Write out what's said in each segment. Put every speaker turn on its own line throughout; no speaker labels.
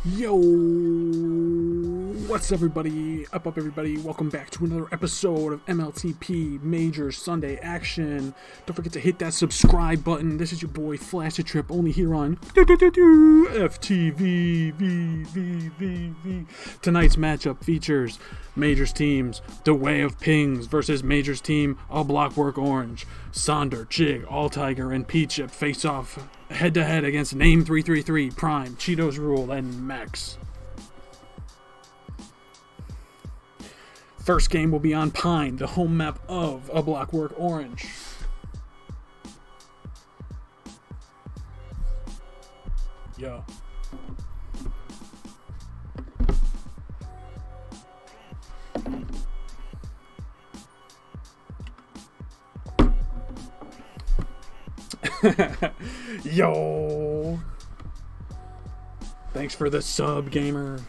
Yo, what's everybody? Up everybody. Welcome back to another episode of MLTP Major Sunday Action. Don't forget to hit that subscribe button. This is your boy Flash Trip, only here on FTV. Tonight's matchup features Majors teams The Way of Pings versus Majors team A Blockwork Orange. Sonder, Jig, All Tiger, and Peachip face off head-to-head against Name 333, Prime, Cheetos Rule, and Max. First game will be on Pine, the home map of A Blockwork Orange. Yo. Yo. Thanks for the sub, gamer.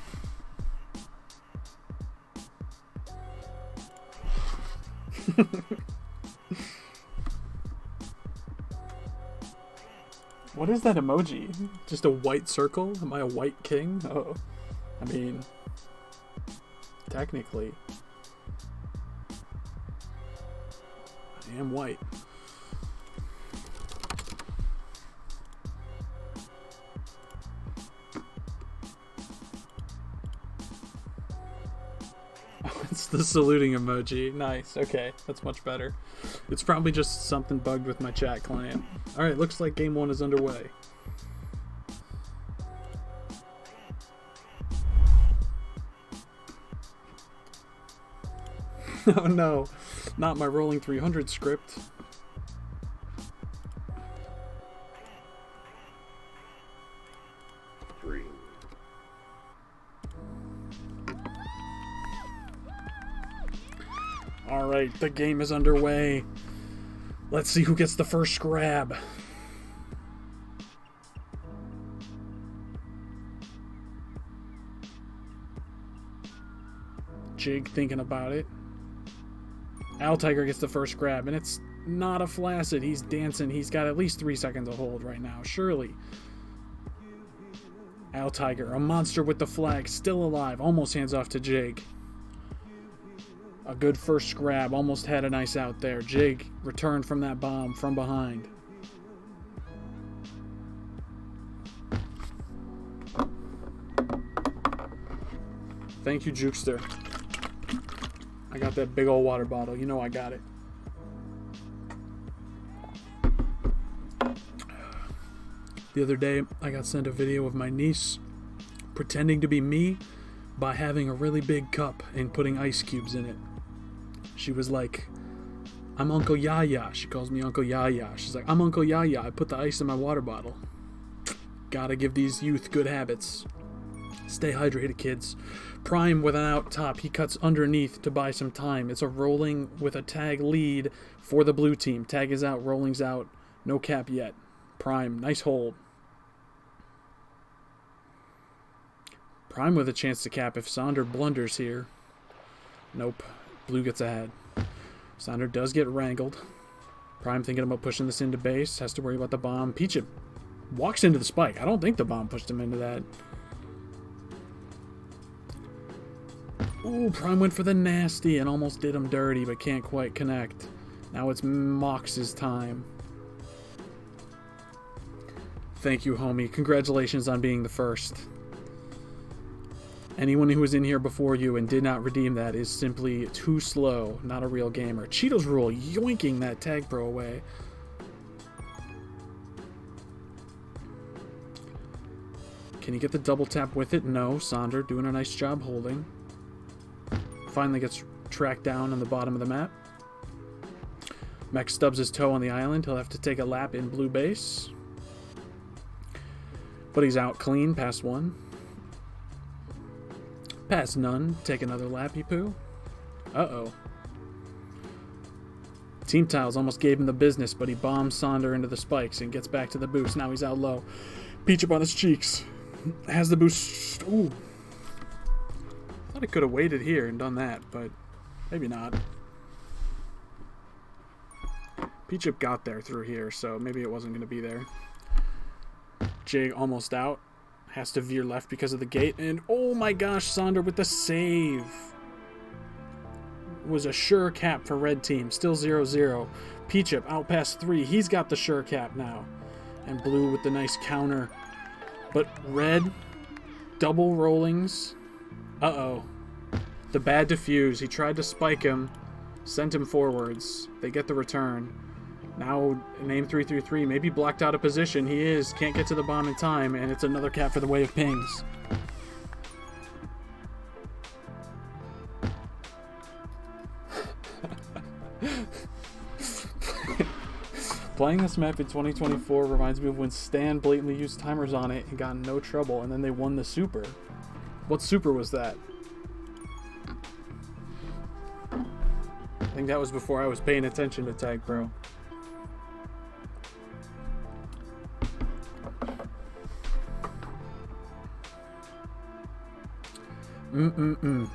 What is that emoji? Just a white circle? Am I a white king? Oh. I mean, technically, I am white. It's the saluting emoji. Nice. Okay, that's much better. It's probably just something bugged with my chat client. Alright, looks like game one is underway. Oh no, not my rolling 300 script. Alright, the game is underway. Let's see who gets the first grab. Jig thinking about it. Al Tiger gets the first grab, and it's not a flaccid. He's dancing. He's got at least 3 seconds to hold right now, surely. Al Tiger, a monster with the flag, still alive, almost hands off to Jig. A good first grab, almost had a nice out there. Jig returned from that bomb from behind. Thank you, Jukester. I got that big old water bottle. You know I got it. The other day, I got sent a video of my niece pretending to be me by having a really big cup and putting ice cubes in it. She was like, I'm Uncle Yaya. She calls me Uncle Yaya. She's like, I'm Uncle Yaya. I put the ice in my water bottle. Gotta give these youth good habits. Stay hydrated, kids. Prime with an out top. He cuts underneath to buy some time. It's a rolling with a tag lead for the blue team. Tag is out, rolling's out. No cap yet. Prime, nice hold. Prime with a chance to cap if Sonder blunders here. Nope. Blue gets ahead. Sonder does get wrangled. Prime thinking about pushing this into base. Has to worry about the bomb. Peachip walks into the spike. I don't think the bomb pushed him into that. Ooh, Prime went for the nasty and almost did him dirty, but can't quite connect. Now it's Mox's time. Thank you, homie. Congratulations on being the first. Anyone who was in here before you and did not redeem that is simply too slow, not a real gamer. Cheetos Rule yoinking that tag pro away. Can he get the double tap with it? No. Sonder doing a nice job holding. Finally gets tracked down on the bottom of the map. Max stubs his toe on the island. He'll have to take a lap in blue base. But he's out clean past one. Pass none. Take another lappy poo. Uh-oh. Team Tiles almost gave him the business, but he bombs Sonder into the spikes and gets back to the boost. Now he's out low. Peachip on his cheeks. Has the boost. Ooh. Thought I could have waited here and done that, but maybe not. Peachip got there through here, so maybe it wasn't going to be there. Jig almost out. Has to veer left because of the gate. And oh my gosh, Sonder with the save. Was a sure cap for red team. Still 0-0. Peachip out past 3. He's got the sure cap now. And blue with the nice counter. But red, double rollings. Uh-oh. The bad diffuse. He tried to spike him. Sent him forwards. They get the return. Now, name 333. Maybe blocked out of position. He is. Can't get to the bomb in time. And it's another cap for the Wave Pings. Playing this map in 2024 reminds me of when Stan blatantly used timers on it and got in no trouble, and then they won the Super. What Super was that? I think that was before I was paying attention to Tag Pro.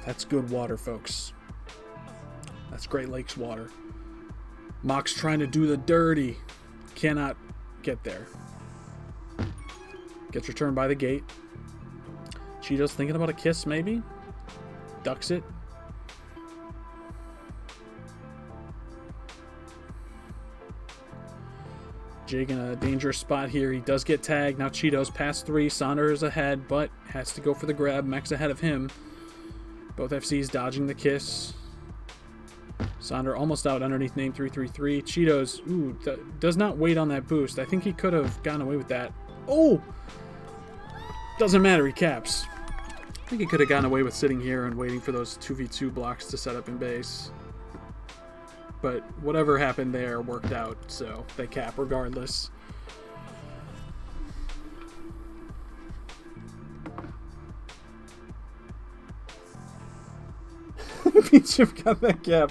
That's good water, folks. That's Great Lakes water. Mock's trying to do the dirty. Cannot get there. Gets returned by the gate. Cheeto's thinking about a kiss, maybe? Ducks it. Jig in a dangerous spot here. He does get tagged. Now Cheeto's past 3. Sonder is ahead, but has to go for the grab. Mech's ahead of him. Both FCs dodging the kiss. Sonder almost out underneath name 333. Cheeto's, does not wait on that boost. I think he could have gotten away with that. Oh! Doesn't matter, he caps. I think he could have gotten away with sitting here and waiting for those 2v2 blocks to set up in base. But whatever happened there worked out, so they cap regardless. Peachip got that cap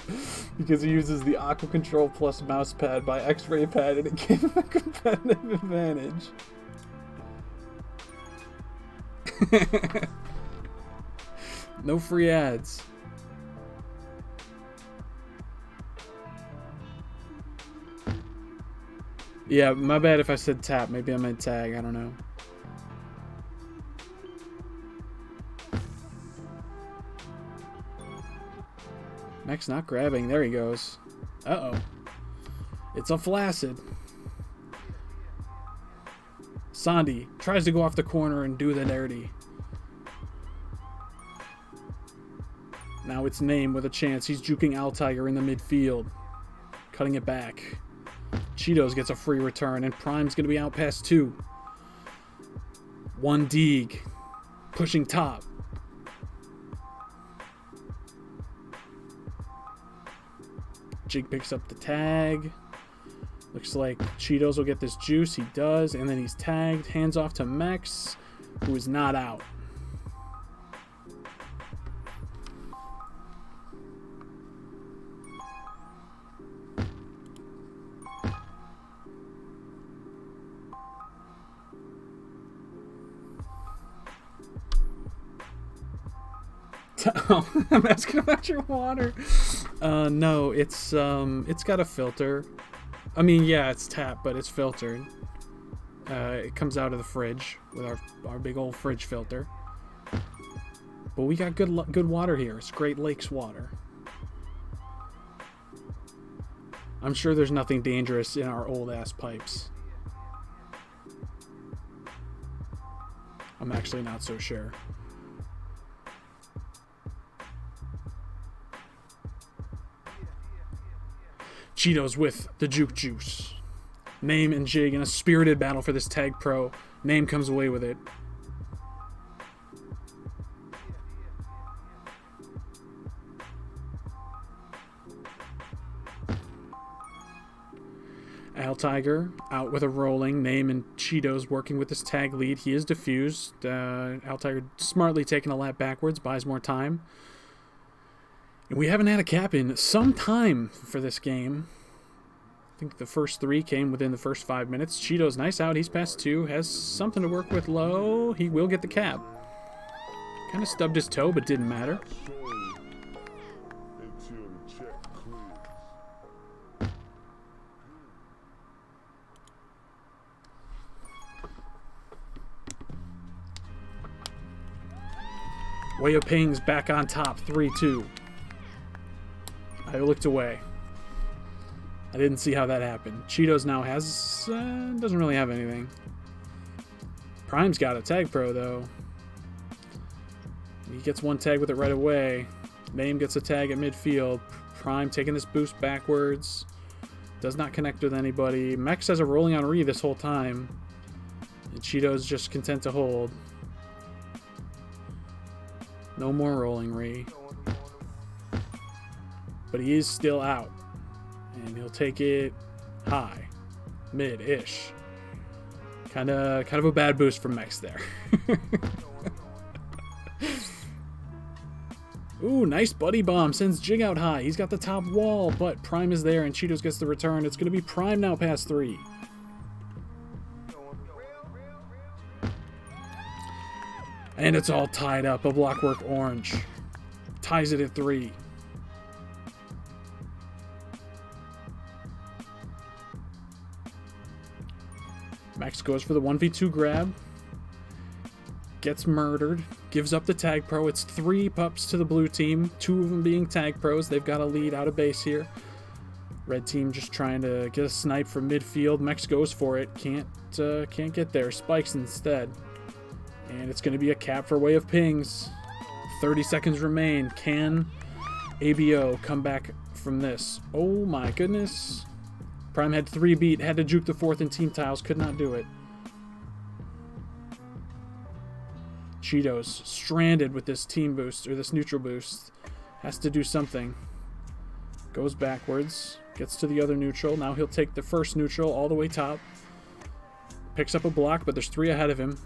because he uses the Aqua Control plus mouse pad by X-Ray pad, and it gave him a competitive advantage. No free ads. Yeah, my bad if I said tap. Maybe I meant tag. I don't know. Mech's not grabbing. There he goes. Uh-oh. It's a flaccid. Sandy tries to go off the corner and do the dirty. Now it's Name with a chance. He's juking Altiger in the midfield. Cutting it back. Cheetos gets a free return, and Prime's going to be out past 2. 1 Deeg. Pushing top. Jig picks up the tag. Looks like Cheetos will get this juice. He does, and then he's tagged. Hands off to Mex, who is not out. Oh, I'm asking about your water. No, it's got a filter. I mean, yeah, it's tap, but it's filtered. It comes out of the fridge with our big old fridge filter. But we got good water here. It's Great Lakes water. I'm sure there's nothing dangerous in our old ass pipes. I'm actually not so sure. Cheetos with the juke juice. Name and Jig in a spirited battle for this tag pro. Name comes away with it. Altiger out with a rolling. Name and Cheetos working with this tag lead. He is diffused. Altiger smartly taking a lap backwards, buys more time. And we haven't had a cap in some time for this game. I think the first 3 came within the first 5 minutes. Cheetos, nice out. He's past 2. Has something to work with low. He will get the cap. Kind of stubbed his toe, but didn't matter. Way of Pings back on top, 3-2. I looked away. I didn't see how that happened. Cheetos now has... doesn't really have anything. Prime's got a tag pro, though. He gets one tag with it right away. Name gets a tag at midfield. Prime taking this boost backwards. Does not connect with anybody. Mex has a rolling on Re this whole time. And Cheeto's just content to hold. No more rolling Re. But he is still out. And he'll take it high. Mid-ish. Kind of a bad boost from Mex there. Ooh, nice buddy bomb. Sends Jig out high. He's got the top wall, but Prime is there and Cheetos gets the return. It's going to be Prime now past 3. And it's all tied up. A Blockwork orange. Ties it at 3. Max goes for the 1v2 grab. Gets murdered. Gives up the tag pro. It's 3 pups to the blue team. 2 of them being tag pros. They've got a lead out of base here. Red team just trying to get a snipe from midfield. Mex goes for it. Can't get there. Spikes instead. And it's going to be a cap for Way of Pings. 30 seconds remain. Can ABO come back from this? Oh my goodness. Prime had 3 beat. Had to juke the 4th in team tiles. Could not do it. Cheetos stranded with this team boost, or this neutral boost. Has to do something. Goes backwards. Gets to the other neutral. Now he'll take the first neutral all the way top. Picks up a block, but there's 3 ahead of him.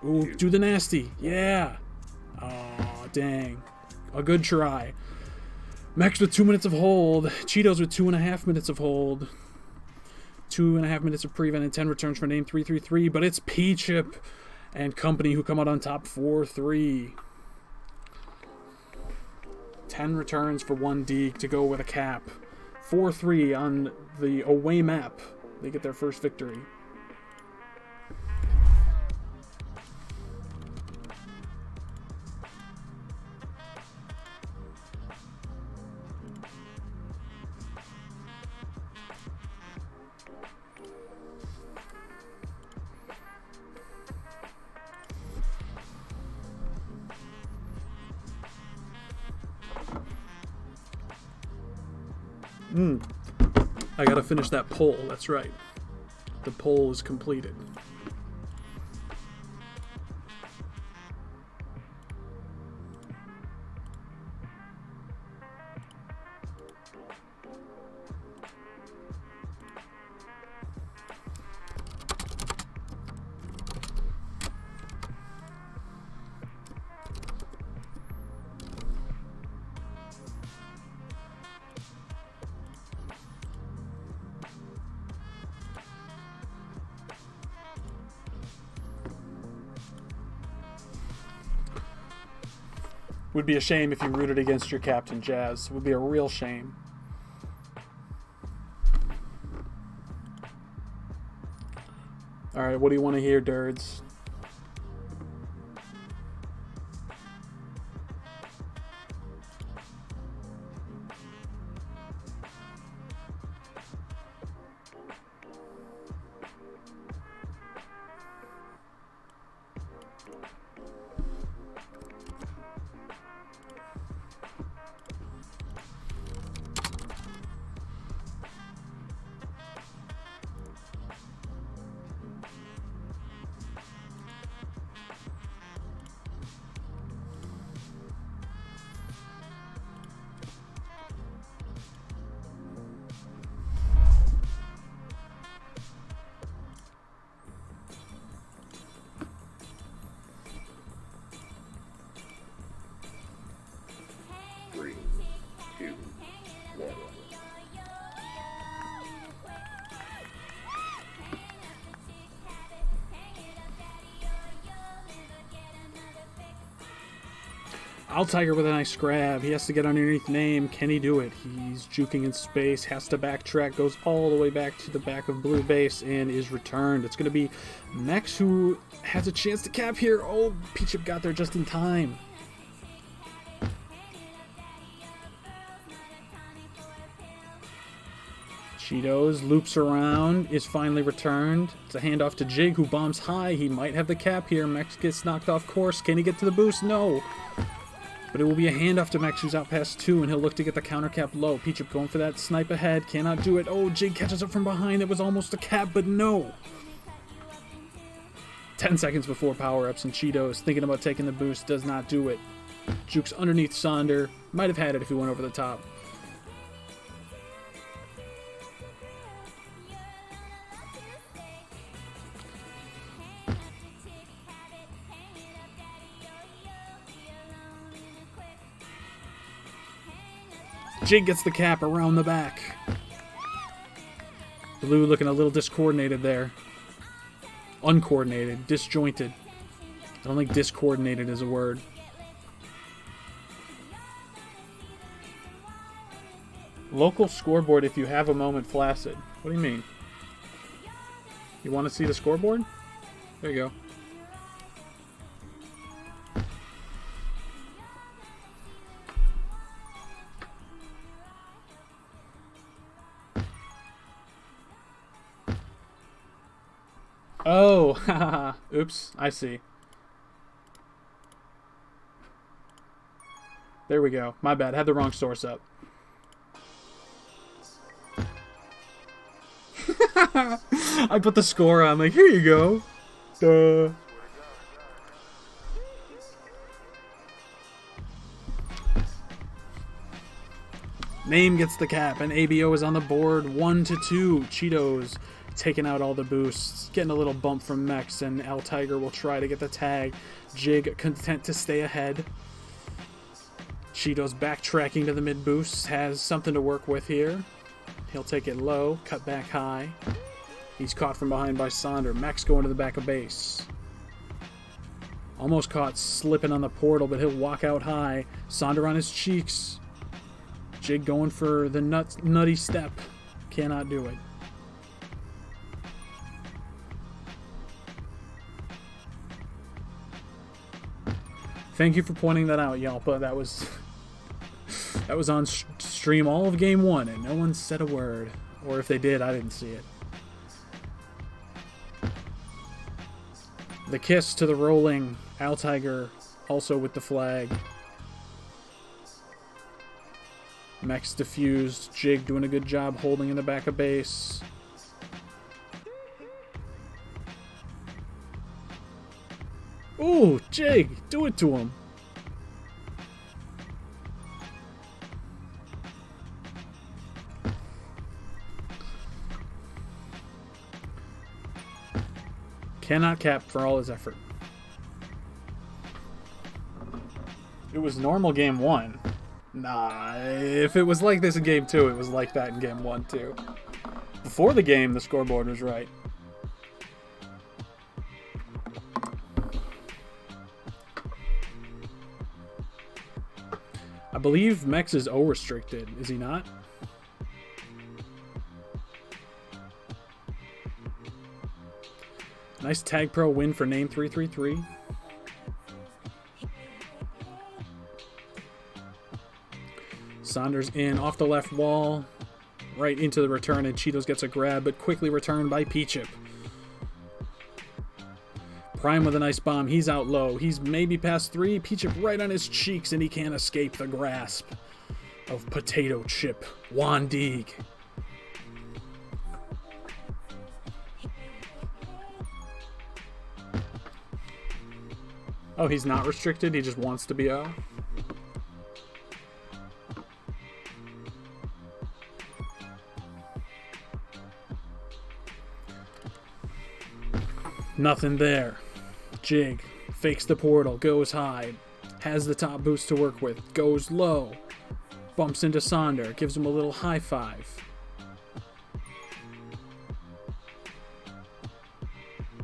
Ooh, do the nasty. Yeah. Oh, dang. A good try. Mex with 2 minutes of hold. Cheetos with 2.5 minutes of hold. 2.5 minutes of prevent and 10 returns for name 333. But it's P-Chip and company who come out on top 4-3. 10 returns for 1 Deke to go with a cap. 4-3 on the away map. They get their first victory. I gotta finish that poll, that's right. The poll is completed. Would be a shame if you rooted against your captain, Jazz. Would be a real shame. Alright, what do you want to hear, Dirds? Tiger with a nice grab. He has to get underneath Name. Can he do it? He's juking in space, has to backtrack, goes all the way back to the back of blue base, and is returned. It's going to be Mex who has a chance to cap here. Oh, Peachip got there just in time. Cheetos loops around, is finally returned. It's a handoff to Jig, who bombs high. He might have the cap here. Mex gets knocked off course. Can he get to the boost? No. But it will be a handoff to Mex, who's out past 2, and he'll look to get the counter cap low. Peachip going for that snipe ahead. Cannot do it. Oh, Jig catches up from behind. It was almost a cap, but no. 10 seconds before power-ups, and Cheetos thinking about taking the boost. Does not do it. Jukes underneath Sonder. Might have had it if he went over the top. Jig gets the cap around the back. Blue looking a little discoordinated there. Uncoordinated. Disjointed. I don't think discoordinated is a word. Local scoreboard if you have a moment flaccid. What do you mean? You want to see the scoreboard? There you go. Oh, haha. Oops, I see. There we go. My bad. Had the wrong source up. I put the score on. I'm like, here you go. Duh. Name gets the cap, and ABO is on the board. 1-2. Cheetos taking out all the boosts. Getting a little bump from Mex, and L Tiger will try to get the tag. Jig content to stay ahead. Cheetos backtracking to the mid boost. Has something to work with here. He'll take it low, cut back high. He's caught from behind by Sonder. Mex going to the back of base. Almost caught slipping on the portal, but he'll walk out high. Sonder on his cheeks. Jig going for the nutty step. Cannot do it. Thank you for pointing that out, Yalpa. That was on stream all of game 1, and no one said a word. Or if they did, I didn't see it. The kiss to the rolling. Al Tiger also with the flag. Mex diffused. Jig doing a good job holding in the back of base. Ooh, Jig, do it to him. Cannot cap for all his effort. It was normal game 1. Nah, if it was like this in game 2, it was like that in game 1 too. Before the game, the scoreboard was right. I believe Mex is O-restricted, is he not? Nice Tag Pro win for Name 333. Saunders in off the left wall, right into the return, and Cheetos gets a grab, but quickly returned by Peachip. Prime with a nice bomb. He's out low. He's maybe past 3. Peachip right on his cheeks, and he can't escape the grasp of Potato Chip Wandig. Oh, he's not restricted? He just wants to be O? Nothing there. Jig fakes the portal, goes high, has the top boost to work with, goes low, bumps into Sonder, gives him a little high five.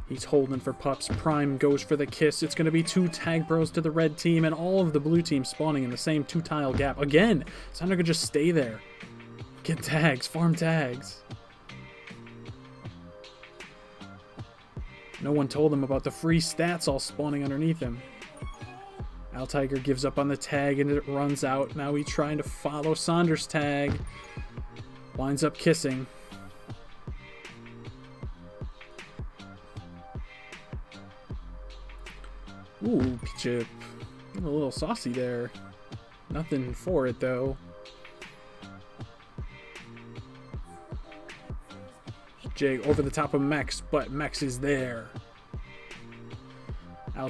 He's holding for pups. Prime goes for the kiss. It's going to be 2 tag bros to the red team and all of the blue team spawning in the same 2-tile gap. Again, Sandra could just stay there. Get tags. Farm tags. No one told him about the free stats all spawning underneath him. Tiger gives up on the tag and it runs out. Now he's trying to follow Saunders' tag. Winds up kissing. Ooh, Peachip. A little saucy there. Nothing for it, though. Jig over the top of Mex, but Mex is there.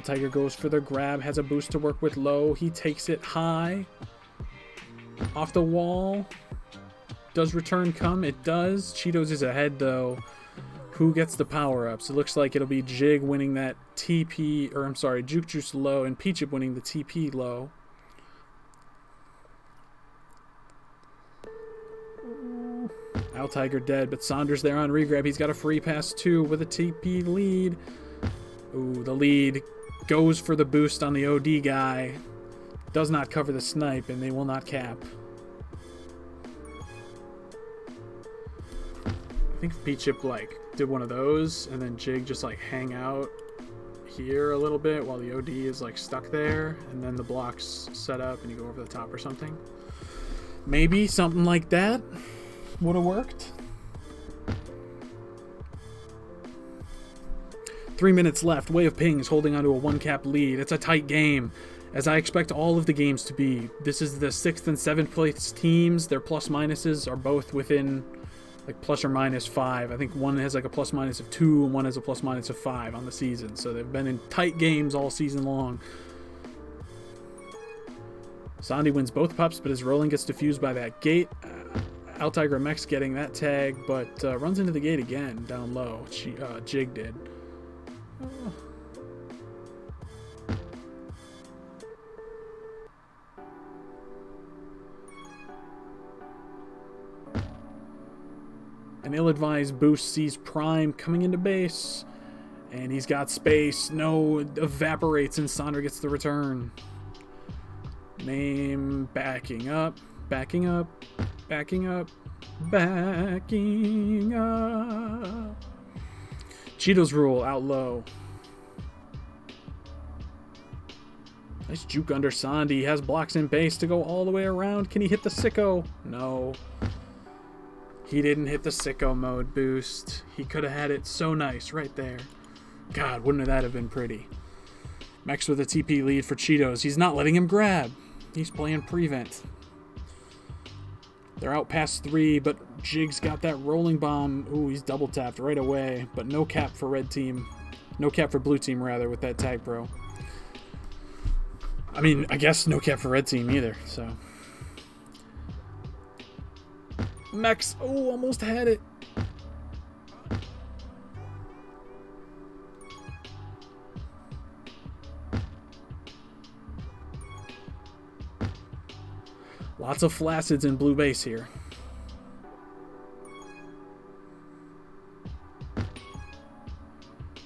Tiger goes for the grab, has a boost to work with low. He takes it high. Off the wall. Does return come? It does. Cheetos is ahead, though. Who gets the power-ups? It looks like it'll be Jig winning that TP, or I'm sorry, Juke Juice low, and Peachip winning the TP low. Tiger dead, but Saunders there on regrab. He's got a free pass too with a TP lead. Ooh, the lead goes for the boost on the OD guy. Does not cover the snipe, and they will not cap. I think Peachip like did one of those, and then Jig just like hang out here a little bit while the OD is like stuck there, and then the blocks set up and you go over the top or something. Maybe something like that would have worked. 3 minutes left. Way of Pings holding onto a 1-cap lead. It's a tight game, as I expect all of the games to be. This is the 6th and 7th place teams. Their plus minuses are both within like plus or minus 5. I think one has like a plus minus of 2 and one has a plus minus of 5 on the season. So they've been in tight games all season long. Sandy wins both pups, but his rolling gets diffused by that gate. Tiger and Mex getting that tag, but runs into the gate again down low. Jig did. An ill-advised boost sees Prime coming into base, and he's got space. No, evaporates, and Sandra gets the return. Name backing up, backing up, backing up, backing up. Cheetos rule out low. Nice juke under Sandy. He has blocks in base to go all the way around. Can he hit the sicko? No. He didn't hit the sicko mode boost. He could have had it so nice right there. God, wouldn't that have been pretty? Mex with a TP lead for Cheetos. He's not letting him grab. He's playing prevent. They're out past 3, but Jig's got that rolling bomb. Ooh, he's double tapped right away, but no cap for red team. No cap for blue team, rather, with that tag pro. I mean, I guess no cap for red team either, so. Mex, oh, almost had it. Lots of flacids in blue base here.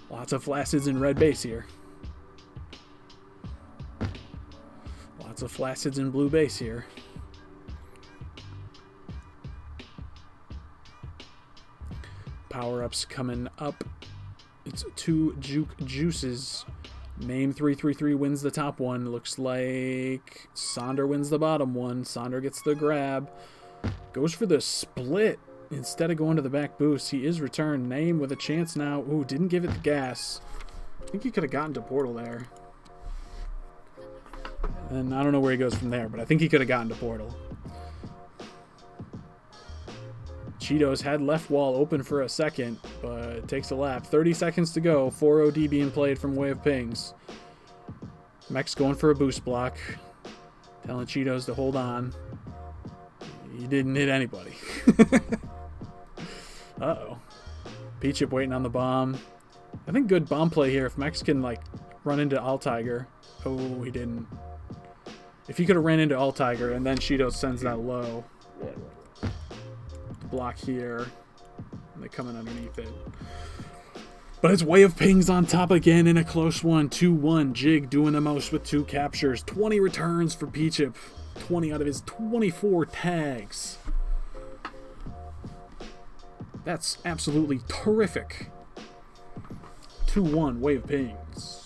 Lots of flacids in red base here. Lots of flacids in blue base here. Power-ups coming up. It's 2 juke juices. Name 333 wins the top one. Looks like Sonder wins the bottom one. Sonder gets the grab. Goes for the split instead of going to the back boost. He is returned. Name with a chance now. Ooh, didn't give it the gas. I think he could have gotten to portal there. And I don't know where he goes from there, but I think he could have gotten to portal. Cheetos had left wall open for a second, but it takes a lap. 30 seconds to go. 4 OD being played from Way of Pings. Mex going for a boost block. Telling Cheetos to hold on. He didn't hit anybody. Uh-oh. Peachip waiting on the bomb. I think good bomb play here if Mex can, like, run into Tiger. Oh, he didn't. If he could have ran into Tiger and then Cheetos sends that low. Block here, and they come in underneath it. But it's Way of Pings on top again in a close one. 2-1. Jig doing the most with 2 captures. 20 returns for Peachip. 20 out of his 24 tags. That's absolutely terrific. 2-1. Way of Pings.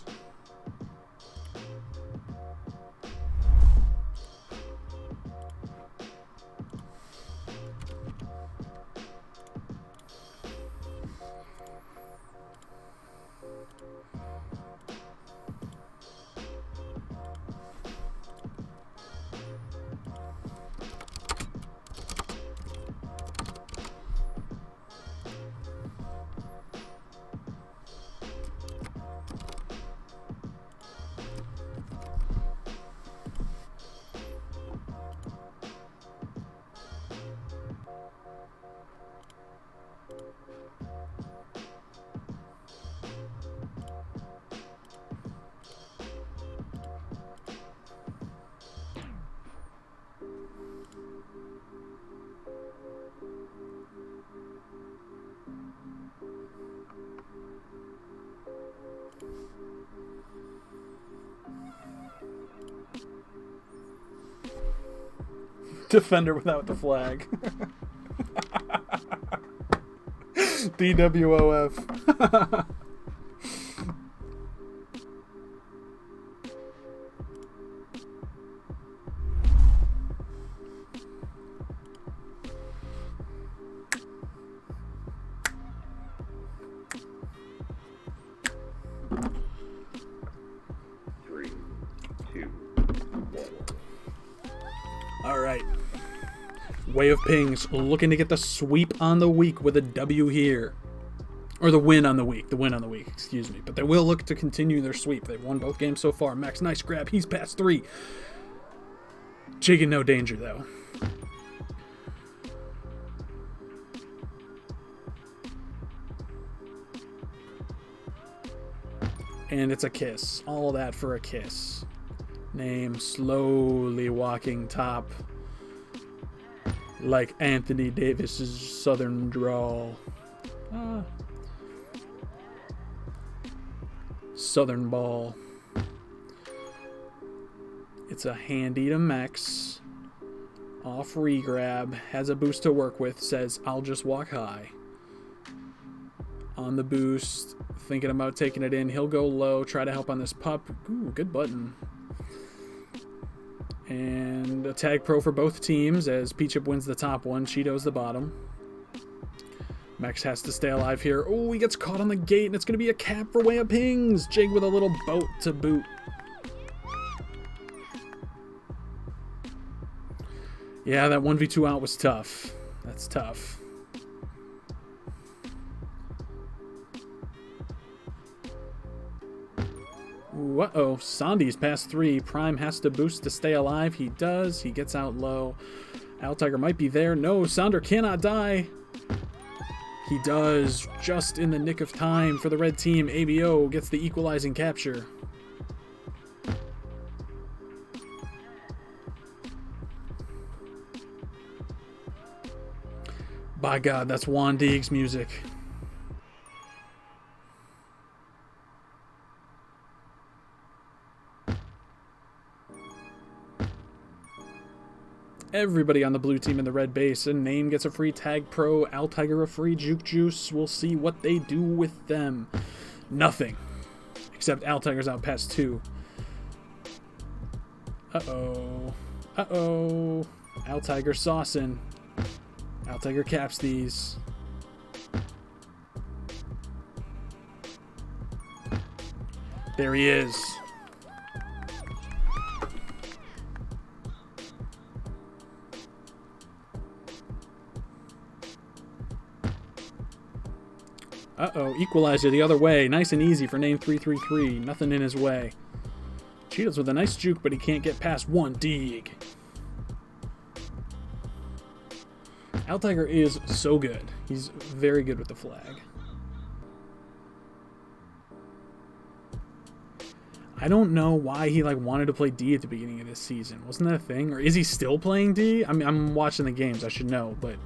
Defender without the flag. DWOF. All right. Way of Pings looking to get the sweep on the week with a W here. Or the win on the week. Excuse me. But they will look to continue their sweep. They've won both games so far. Max, nice grab. He's past 3. Jig in no danger, though. And it's a kiss. All that for a kiss. Name slowly walking top. Like Anthony Davis's southern drawl. Southern ball. It's a handy to Max. Off regrab. Has a boost to work with. Says, I'll just walk high. On the boost. Thinking about taking it in. He'll go low. Try to help on this pup. Ooh, good button. And a tag pro for both teams as Peachip wins the top one. Cheeto's the bottom. Max has to stay alive here. Oh, he gets caught on the gate, and it's going to be a cap for Way of Pings. Jig with a little boat to boot. Yeah, that 1v2 out was tough. That's tough. Uh-oh, Sandy's past 3. Prime has to boost to stay alive. He does. He gets out low. Altiger might be there. No, Sonder cannot die. He does, just in the nick of time for the red team. ABO gets the equalizing capture. By God, that's Juan Deeg's music. Everybody on the blue team in the red base. And Name gets a free tag pro. Altiger a free juke juice. We'll see what they do with them. Nothing. Except Altiger's out past 2. Uh-oh. Uh-oh. Altiger saucing. Altiger caps these. There he is. Uh-oh, equalizer the other way. Nice and easy for Name 333. Nothing in his way. Cheetos with a nice juke, but he can't get past one Deeg. Altiger is so good. He's very good with the flag. I don't know why he wanted to play D at the beginning of this season. Wasn't that a thing? Or is he still playing D? I mean, I'm watching the games. I should know. But,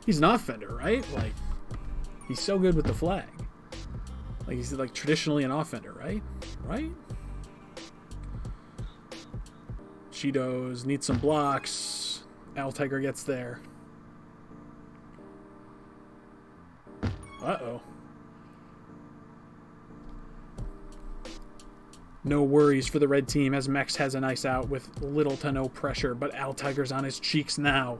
he's not Fender, right? He's so good with the flag. Like he's like traditionally an offender, right? Right? Cheetos need some blocks. Owl Tiger gets there. Uh-oh. No worries for the red team as Mex has a nice out with little to no pressure, but Owl Tiger's on his cheeks now.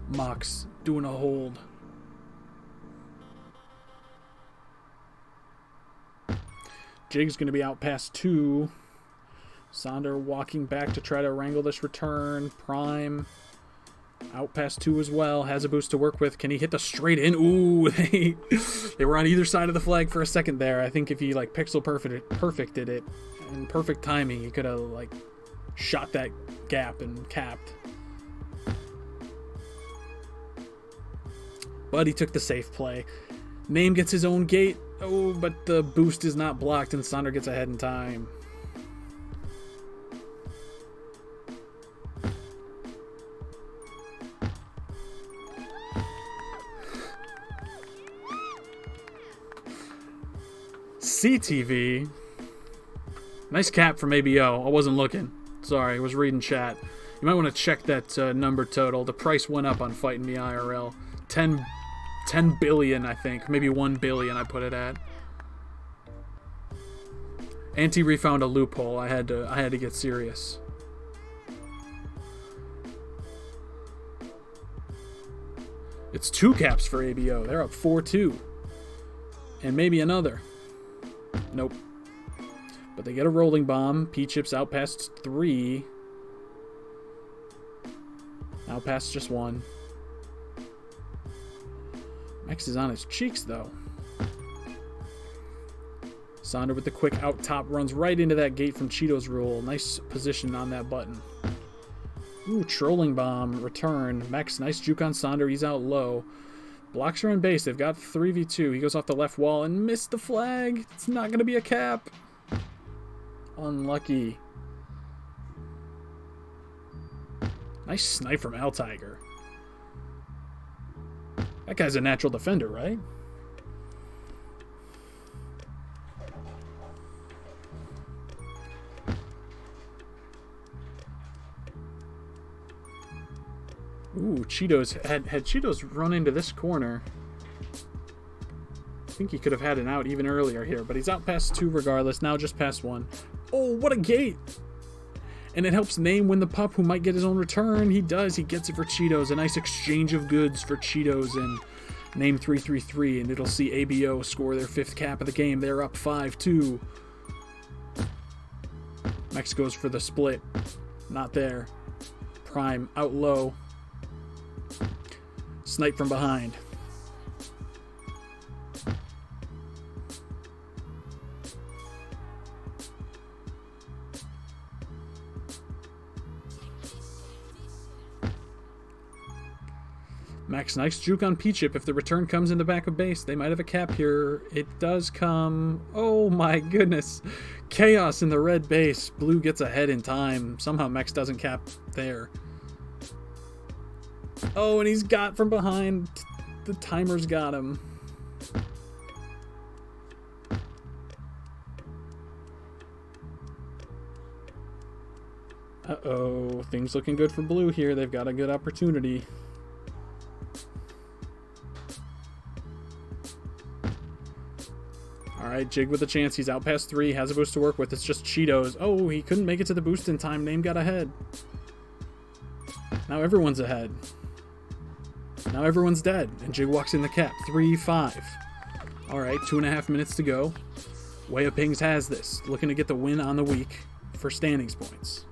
Mox doing a hold. Jig's going to be out past 2. Sonder walking back to try to wrangle this return. Prime out past 2 as well. Has a boost to work with. Can he hit the straight in? Ooh, they were on either side of the flag for a second there. I think if he like pixel perfected it in perfect timing, he could have like shot that gap and capped. But he took the safe play. Name gets his own gate. Oh, but the boost is not blocked and Sonder gets ahead in time. CTV. Nice cap from ABO. I wasn't looking. Sorry, I was reading chat. You might want to check that number total. The price went up on Fighting Me IRL. 10 billion, I think. Maybe 1 billion I put it at. Anti-Re found a loophole. I had to get serious. It's 2 caps for ABO. They're up 4-2. And maybe another. Nope. But they get a rolling bomb. P-Chip's out past 3. Out past just 1. Max is on his cheeks, though. Sonder with the quick out top runs right into that gate from Cheeto's rule. Nice position on that button. Ooh, trolling bomb. Return. Max, nice juke on Sonder. He's out low. Blocks are on base. They've got 3v2. He goes off the left wall and missed the flag. It's not going to be a cap. Unlucky. Nice snipe from Owl Tiger. That guy's a natural defender, right? Ooh, Cheetos had Cheetos run into this corner. I think he could have had an out even earlier here, but he's out past 2 regardless. Now just past 1. Oh, what a gate! And it helps Name win the pup, who might get his own return. He does. He gets it for Cheetos. A nice exchange of goods for Cheetos and Name 333, and it'll see ABO score their 5th cap of the game. They're up 5-2. Mex goes for the split. Not there. Prime out low. Snipe from behind. Max, nice juke on P-Chip. If the return comes in the back of base, they might have a cap here. It does come. Oh my goodness. Chaos in the red base. Blue gets ahead in time. Somehow Max doesn't cap there. Oh, and he's got from behind. The timer's got him. Uh-oh. Things looking good for Blue here. They've got a good opportunity. Alright, Jig with a chance. He's out past 3. Has a boost to work with. It's just Cheetos. Oh, he couldn't make it to the boost in time. Name got ahead. Now everyone's ahead. Now everyone's dead. And Jig walks in the cap. 3-5. Alright, 2.5 minutes to go. Way of Pings has this. Looking to get the win on the week for standings points.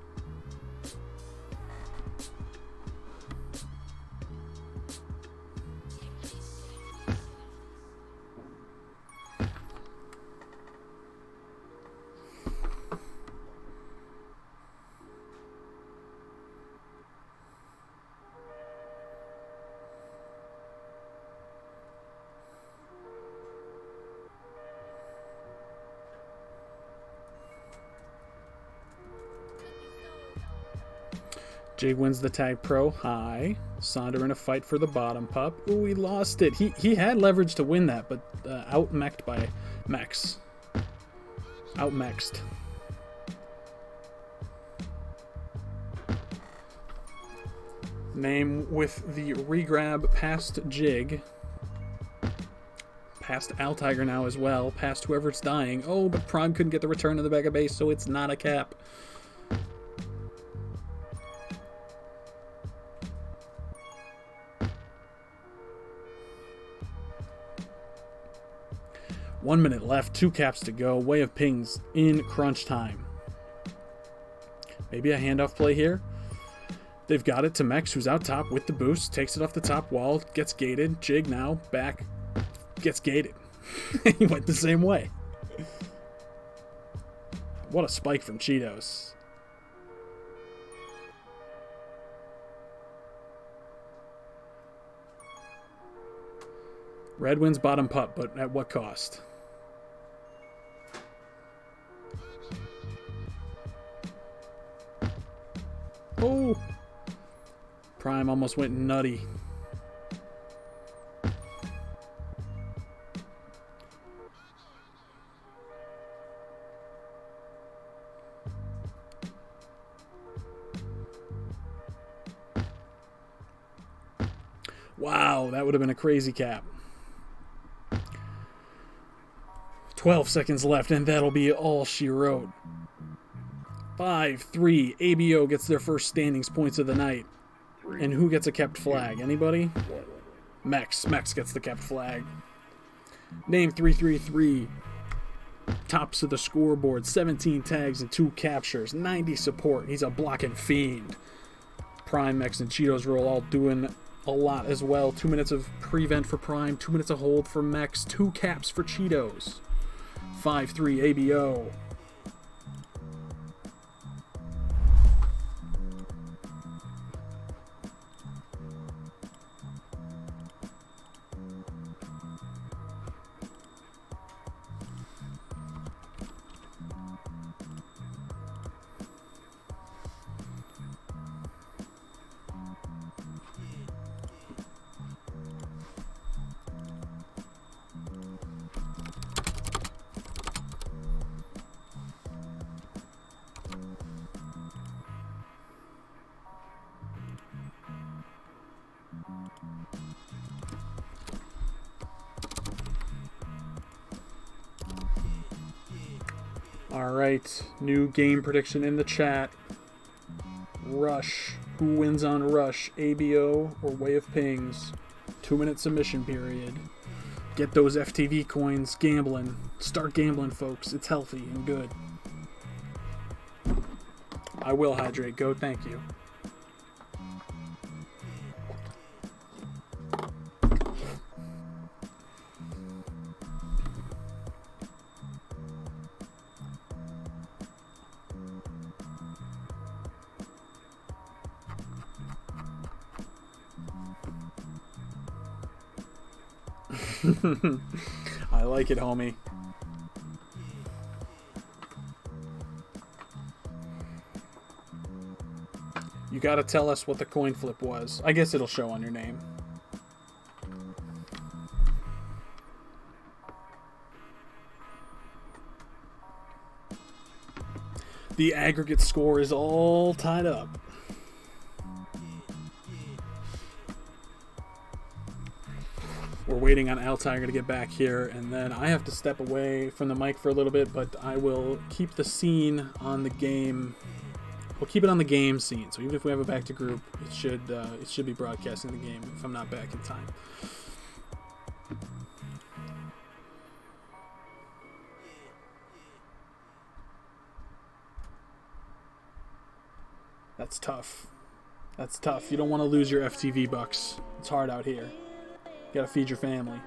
Jig wins the tag pro. High. Sonder in a fight for the bottom pup. Ooh, he lost it. He had leverage to win that, but out-mech'd by Mex. Out-mexed. Name with the regrab past Jig. Past Al Tiger now as well. Past whoever's dying. Oh, but Prime couldn't get the return of the Mega Base, so it's not a cap. One minute left, 2 caps to go. Way of Pings in crunch time. Maybe a handoff play here. They've got it to Mex, who's out top with the boost. Takes it off the top wall, gets gated. Jig now, back, gets gated. He went the same way. What a spike from Cheetos. Red wins bottom pup, but at what cost? Oh! Prime almost went nutty. Wow, that would have been a crazy cap. 12 seconds left, and that'll be all she wrote. 5-3. ABO gets their first standings points of the night. And who gets a kept flag? Anybody? Mex. Mex gets the kept flag. Name 333. Tops of the scoreboard. 17 tags and 2 captures. 90 support. He's a blocking fiend. Prime, Mex, and Cheetos roll all doing a lot as well. 2 minutes of prevent for Prime. 2 minutes of hold for Mex. 2 caps for Cheetos. 5-3 ABO. Alright, new game prediction in the chat. Rush. Who wins on Rush? ABO or Way of Pings? 2-minute submission period. Get those FTV coins gambling. Start gambling, folks. It's healthy and good. I will hydrate. Go, thank you. I like it, homie. You gotta tell us what the coin flip was. I guess it'll show on your name. The aggregate score is all tied up. We're waiting on Al Tiger to get back here, and then I have to step away from the mic for a little bit, but I will keep the scene on the game. We'll keep it on the game scene, so even if we have a back to group, it should be broadcasting the game if I'm not back in time. That's tough. That's tough. You don't want to lose your FTV bucks. It's hard out here. You gotta feed your family.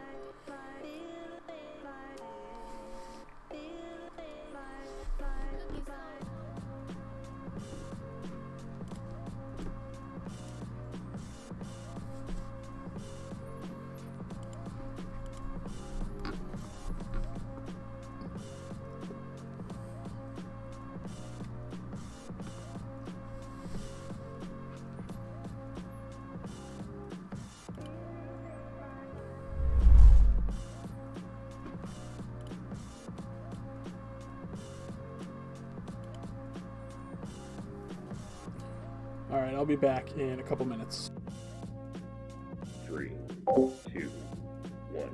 Alright, I'll be back in a couple minutes.
3, 2, 1.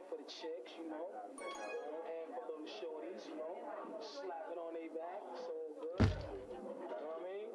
For the chicks, you know, and for little shorties, you know, slap it on their back, so good. You know what I mean?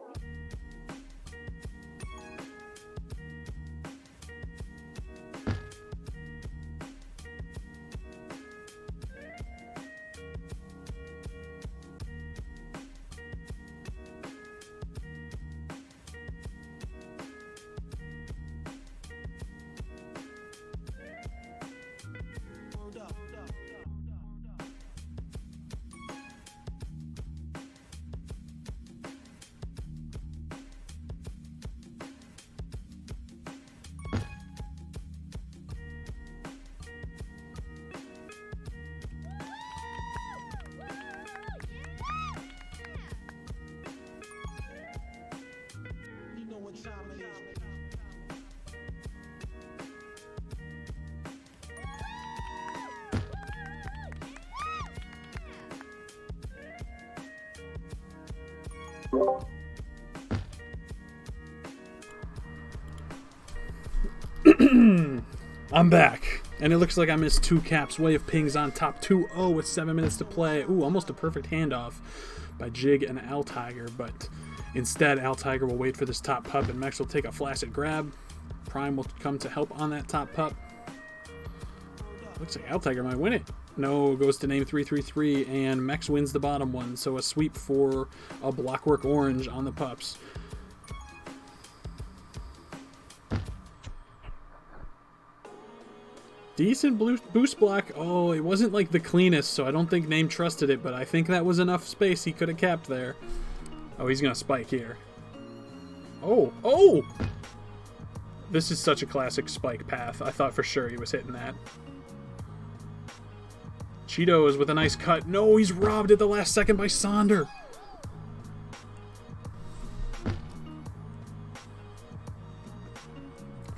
You know what time it is.
I'm back, and it looks like I missed 2 caps. Way of Pings on top 2-0 with 7 minutes to play. Ooh, almost a perfect handoff by Jig and Al Tiger, but instead Al Tiger will wait for this top pup, and Mex will take a flaccid grab. Prime will come to help on that top pup. Looks like Al Tiger might win it. No, goes to name 333, and Mex wins the bottom one, so a sweep for a Blockwork orange on the pups. Decent boost block. Oh, it wasn't like the cleanest, so I don't think Name trusted it, but I think that was enough space he could have capped there. Oh, he's going to spike here. Oh, oh! This is such a classic spike path. I thought for sure he was hitting that. Cheetos with a nice cut. No, he's robbed at the last second by Sonder.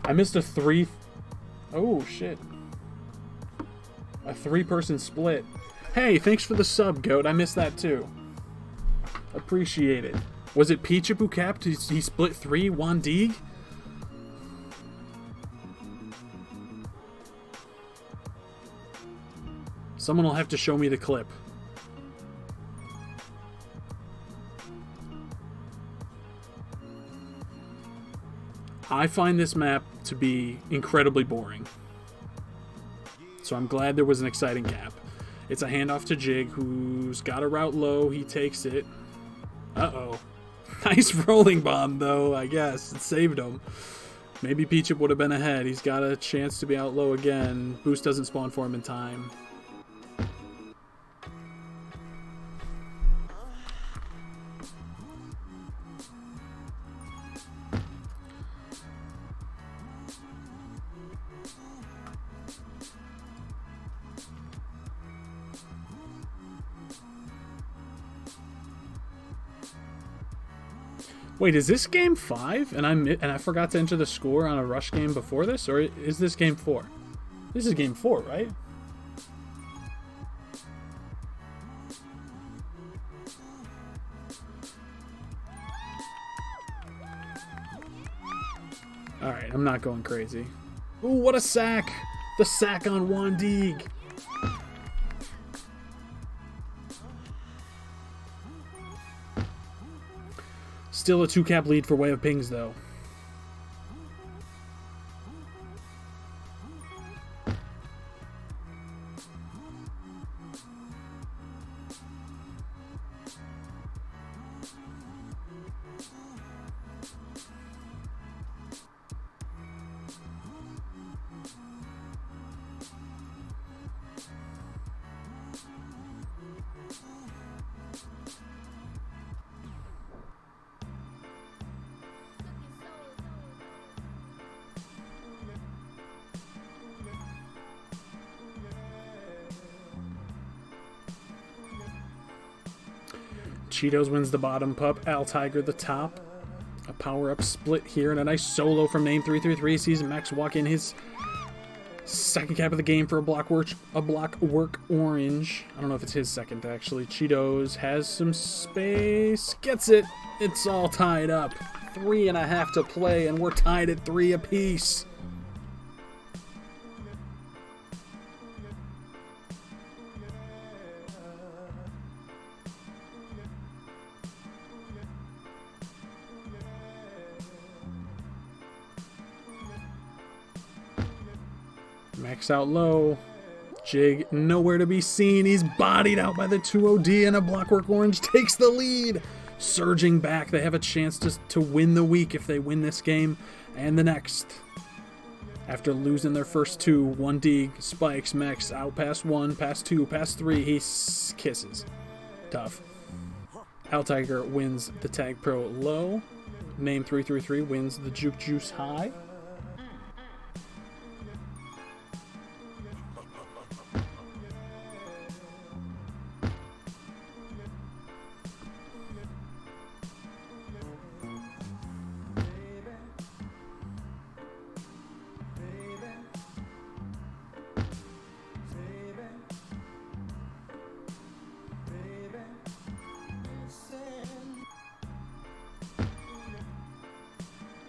I missed a 3... Oh, shit. A 3-person split. Hey, thanks for the sub, Goat. I missed that too. Appreciate it. Was it Peachip who capped? He split 3? Wandig? Someone will have to show me the clip. I find this map to be incredibly boring. So I'm glad there was an exciting cap. It's a handoff to Jig, who's got a route low. He takes it. Uh-oh. Nice rolling bomb, though, I guess. It saved him. Maybe Peachip would have been ahead. He's got a chance to be out low again. Boost doesn't spawn for him in time. Wait, is this game 5? And I forgot to enter the score on a rush game before this, or is this game 4? This is game 4, right? All right, I'm not going crazy. Ooh, what a sack! The sack on Juan Deeg. Still a 2-cap lead for Way of Pings, though. Cheetos wins the bottom pup. Al Tiger the top. A power-up split here and a nice solo from Name 333. Sees Max walk in his second cap of the game for a Blockwork orange. I don't know if it's his second, actually. Cheetos has some space. Gets it. It's all tied up. 3.5 to play, and we're tied at 3 apiece. Max out low. Jig nowhere to be seen. He's bodied out by the 2OD, and a Blockwork orange takes the lead. Surging back. They have a chance to win the week if they win this game and the next. After losing their first two, Juan Deeg spikes Max out past 1, past 2, past 3. He kisses. Tough. Al Tiger wins the Tag Pro low. Name 333 wins the Juke Juice high.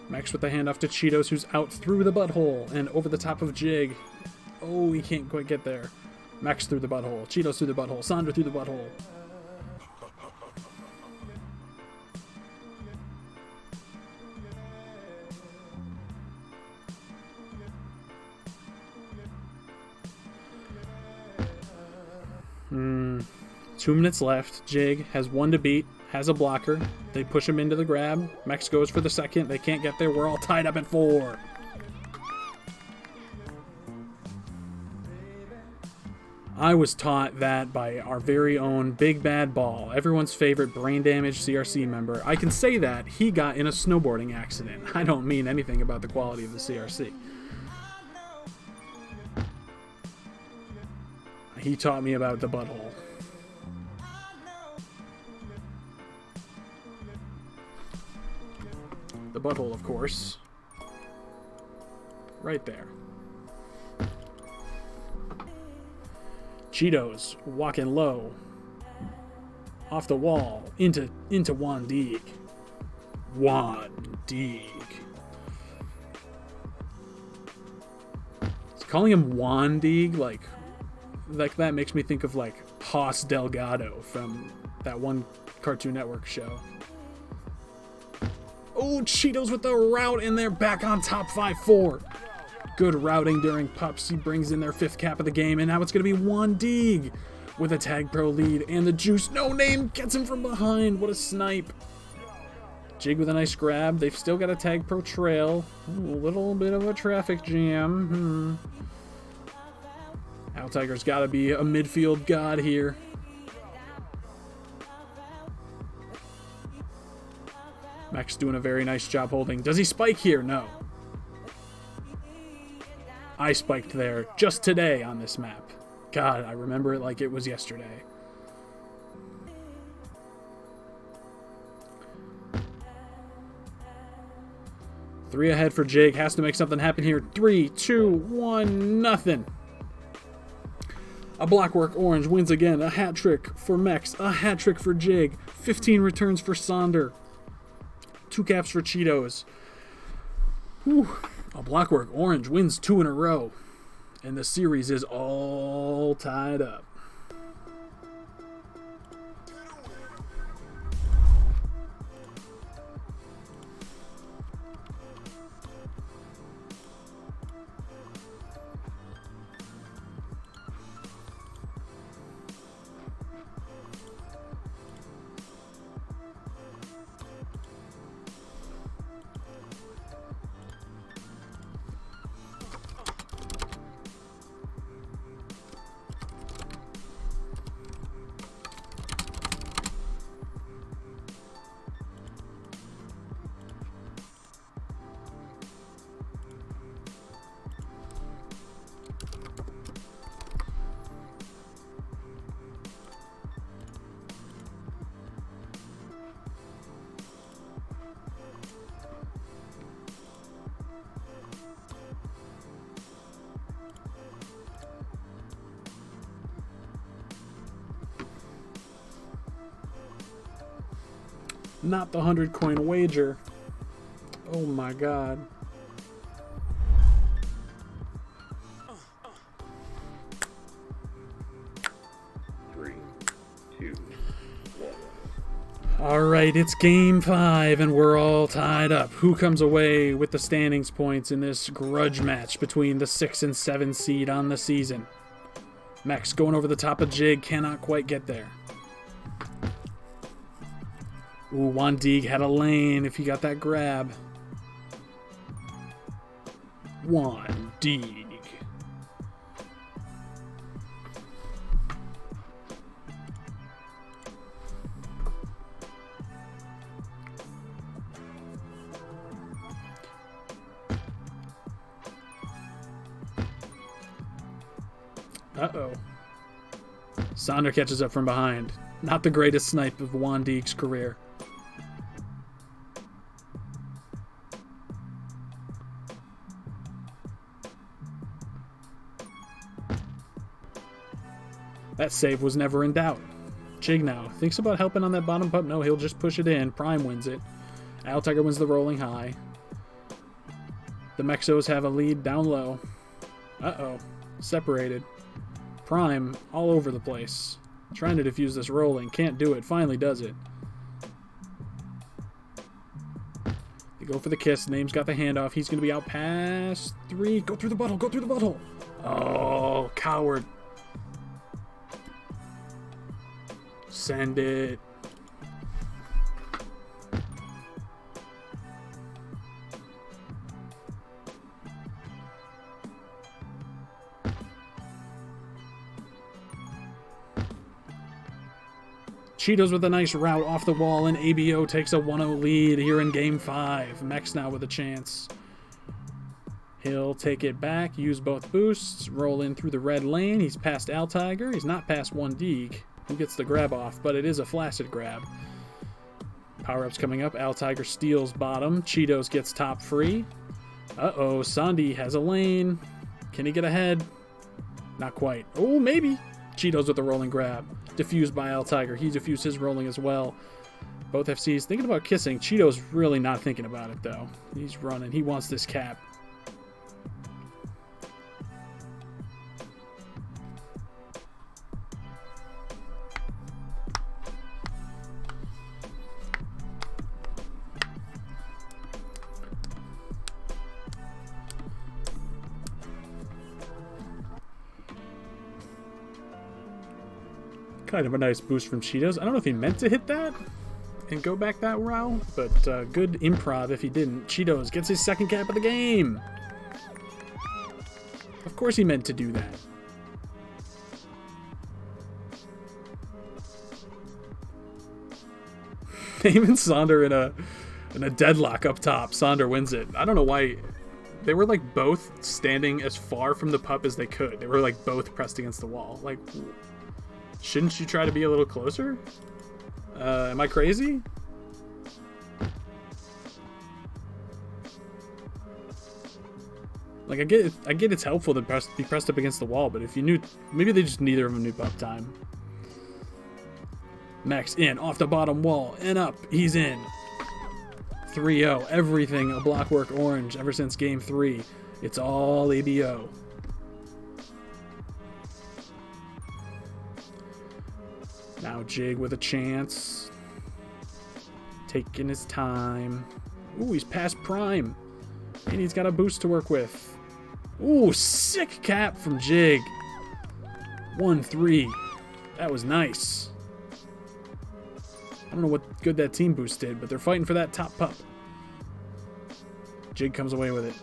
Max with the handoff to Cheetos, who's out through the butthole and over the top of Jig. Oh, he can't quite get there. Max through the butthole. Cheetos through the butthole. Sandra through the butthole. Two minutes left. Jig has 1 to beat. Has a blocker. They push him into the grab. Max goes for the second. They can't get there. We're all tied up at 4. I was taught that by our very own Big Bad Ball, everyone's favorite brain damage CRC member. I can say that he got in a snowboarding accident. I don't mean anything about the quality of the CRC. He taught me about the butthole. The butthole, of course. Right there. Cheetos walking low. Off the wall. Into Juan Deeg. Juan Deeg. Calling him Juan Deeg, like that makes me think of like Hoss Delgado from that one Cartoon Network show. Oh, Cheetos with the route, and they're back on top 5-4. Good routing during pups. He brings in their 5th cap of the game, and now it's going to be Juan Deeg with a Tag Pro lead, and the Juice No Name gets him from behind. What a snipe. Jig with a nice grab. They've still got a Tag Pro trail. A little bit of a traffic jam. Al Tiger's got to be a midfield god here. Max doing a very nice job holding. Does he spike here? No. I spiked there just today on this map. God, I remember it like it was 3 ahead for Jake. Has to make something happen here. 3, 2, 1, nothing. A Blockwork orange wins again. A hat trick for Mex. A hat trick for Jig. 15 returns for Sonder. 2 caps for Cheetos. Whew. A Blockwork orange wins 2 in a row. And the series is all tied up. Not the 100 coin wager. Oh my god.
Three, two, one.
Alright, it's game 5 and we're all tied up. Who comes away with the standings points in this grudge match between the 6 and 7 seed on the season? Mex going over the top of Jig, cannot quite get there. Ooh, Wandig had a lane if he got that grab. Wandig. Uh-oh. Sonder catches up from behind. Not the greatest snipe of Wandig's career. That save was never in doubt. Jig now thinks about helping on that bottom pup. No, he'll just push it in. Prime wins it. Al Tiger wins the rolling high. The Mexos have a lead down low. Uh-oh. Separated. Prime all over the place. Trying to defuse this rolling. Can't do it. Finally does it. They go for the kiss. Name's got the handoff. He's going to be out past 3. Go through the butthole. Go through the butthole. Oh, coward. Send it. Cheetos with a nice route off the wall, and ABO takes a 1-0 lead here in Game 5. Mex now with a chance. He'll take it back, use both boosts, roll in through the red lane. He's past Al Tiger. He's not past Wandig, who gets the grab off, but it is a flaccid grab. Power-ups coming up. Al Tiger steals bottom. Cheetos gets top free. Uh-oh, Sandy has a lane. Can he get ahead? Not quite. Oh, maybe. Cheetos with a rolling grab. Diffused by Al Tiger. He diffused his rolling as well. Both FCs thinking about kissing. Cheetos really not thinking about it, though. He's running. He wants this cap. Kind of a nice boost from Cheetos. I don't know if he meant to hit that and go back that route, but good improv if he didn't. Cheetos gets his second cap of the game. Of course he meant to do that. Name and Sonder in a deadlock up top. Sonder wins it. I don't know why. They were like both standing as far from the pup as they could. They were like both pressed against the wall. Like, shouldn't you try to be a little closer? Am I crazy? Like, I get it's helpful to be pressed up against the wall, but if you knew, maybe they just neither of them knew pup time. Max in, off the bottom wall, and up, he's in. 3-0, everything a Blockwork orange ever since game 3. It's all ABO. Now Jig with a chance. Taking his time. Ooh, he's past prime. And he's got a boost to work with. Ooh, sick cap from Jig. 1-3. That was nice. I don't know what good that team boost did, but they're fighting for that top pup. Jig comes away with it.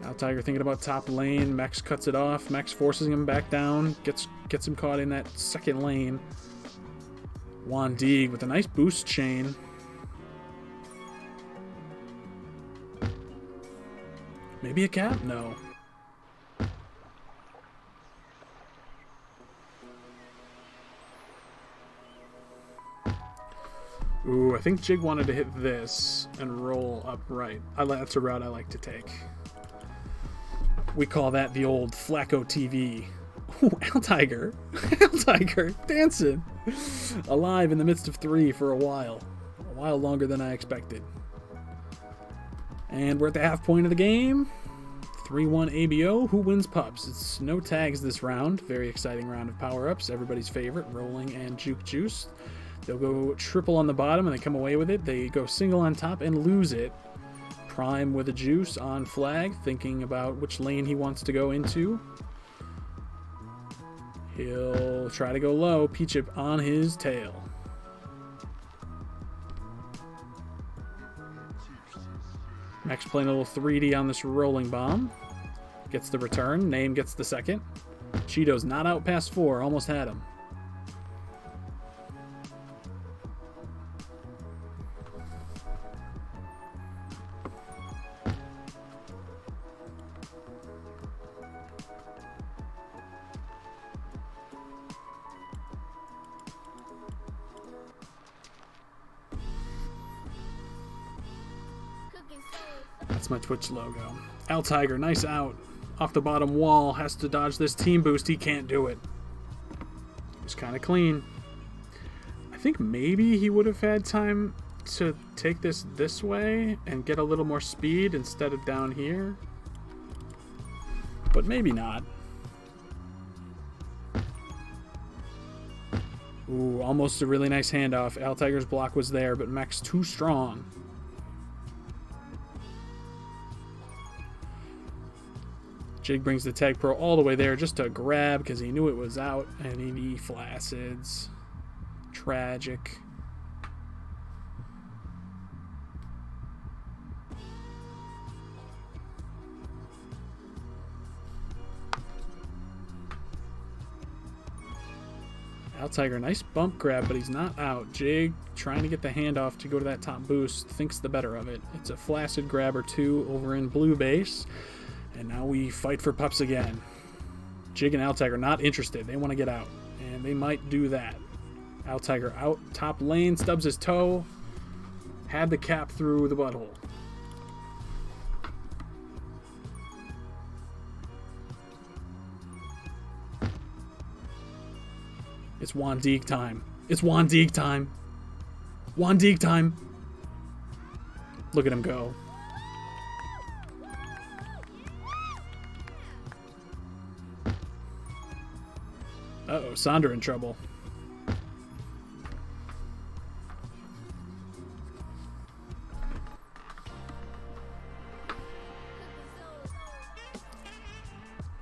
Now Tiger thinking about top lane. Max cuts it off. Max forcing him back down. Gets him caught in that second lane. Wandig with a nice boost chain. Maybe a cap? No. Ooh, I think Jig wanted to hit this and roll up right. That's a route I like to take. We call that the old Flacco TV. Ooh, Al Tiger. Al Tiger dancing. Alive in the midst of 3 for a while. A while longer than I expected. And we're at the half point of the game. 3-1 ABO. Who wins pups? It's no tags this round. Very exciting round of power-ups. Everybody's favorite, rolling and juke juice. They'll go triple on the bottom and they come away with it. They go single on top and lose it. Prime with a juice on flag, thinking about which lane he wants to go into. He'll try to go low. Peachip on his tail. Max playing a little 3D on this rolling bomb. Gets the return. Name gets the second. Cheeto's not out past 4. Almost had him. That's my Twitch logo. Al Tiger, nice out. Off the bottom wall, has to dodge this team boost. He can't do it. It's kind of clean. I think maybe he would have had time to take this way and get a little more speed instead of down here. But maybe not. Ooh, almost a really nice handoff. Al Tiger's block was there, but Max too strong. Jig brings the tag pro all the way there just to grab because he knew it was out, and he flacids. Tragic. Al Tiger, nice bump grab, but he's not out. Jig trying to get the handoff to go to that top boost, thinks the better of it. It's a flaccid grab or two over in blue base. And now we fight for pups again. Jig and Al Tiger not interested. They want to get out. And they might do that. Al Tiger out top lane, stubs his toe. Had the cap through the butthole. It's Wandig time. It's Wandig time. Wandig time. Look at him go. Uh-oh, Sonder in trouble.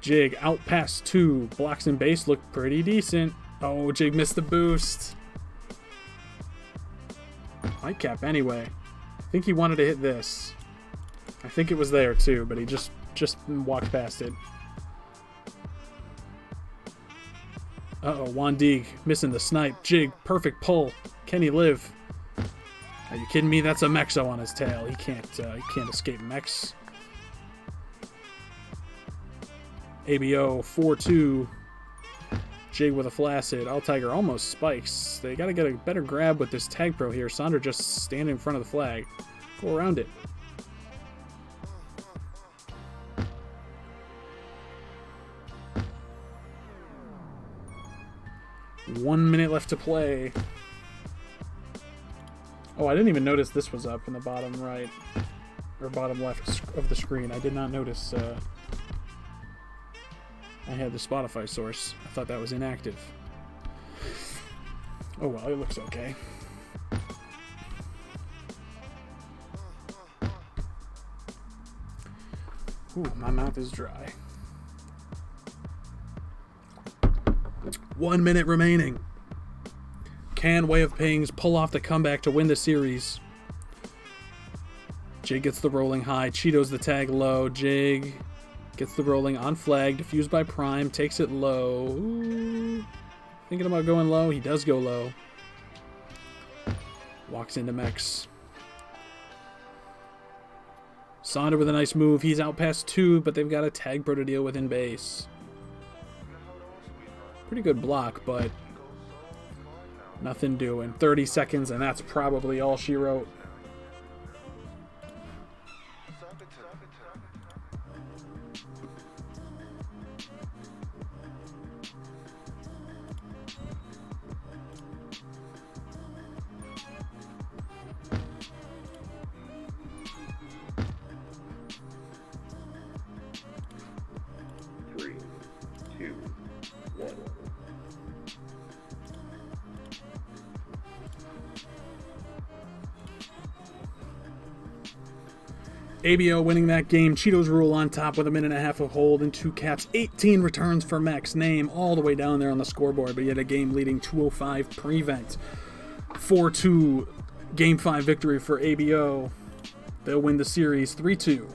Jig out past 2. Blocks and base look pretty decent. Oh, Jig missed the boost. Might cap anyway. I think he wanted to hit this. I think it was there too, but he just walked past it. Uh-oh, Wandig missing the snipe. Jig, perfect pull. Can he live? Are you kidding me? That's a Mexo on his tail. He can't escape Mex. ABO 4-2. Jig with a flaccid. Al Tiger almost spikes. They got to get a better grab with this tag pro here. Sonder just standing in front of the flag. Go around it. One minute left to play. Oh, I didn't even notice this was up in the bottom right. Or bottom left of the screen. I did not notice I had the Spotify source. I thought that was inactive. Oh well, it looks okay. Ooh, my mouth is dry. 1 minute remaining. Can Way of Pings pull off the comeback to win the series? Jig gets the rolling high. Cheeto's the tag low. Jig gets the rolling on flag. Diffused by Prime. Takes it low. Ooh. Thinking about going low. He does go low. Walks into Mex. Sonder with a nice move. He's out past 2, but they've got a tag pro to deal with in base. Pretty good block, but nothing doing. 30 seconds, and that's probably all she wrote. ABO winning that game. Cheeto's Rule on top with a minute and a half of hold and 2 caps. 18 returns for Mex. Name all the way down there on the scoreboard, but yet a game-leading 205 prevent. 4-2 Game 5 victory for ABO. They'll win the series 3-2.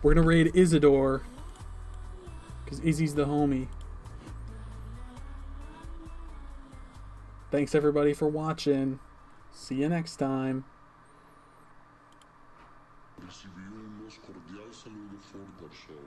We're going to raid Isidore, because Izzy's the homie. Thanks everybody for watching. See you next time.
Recibió un más cordial saludo Ford García.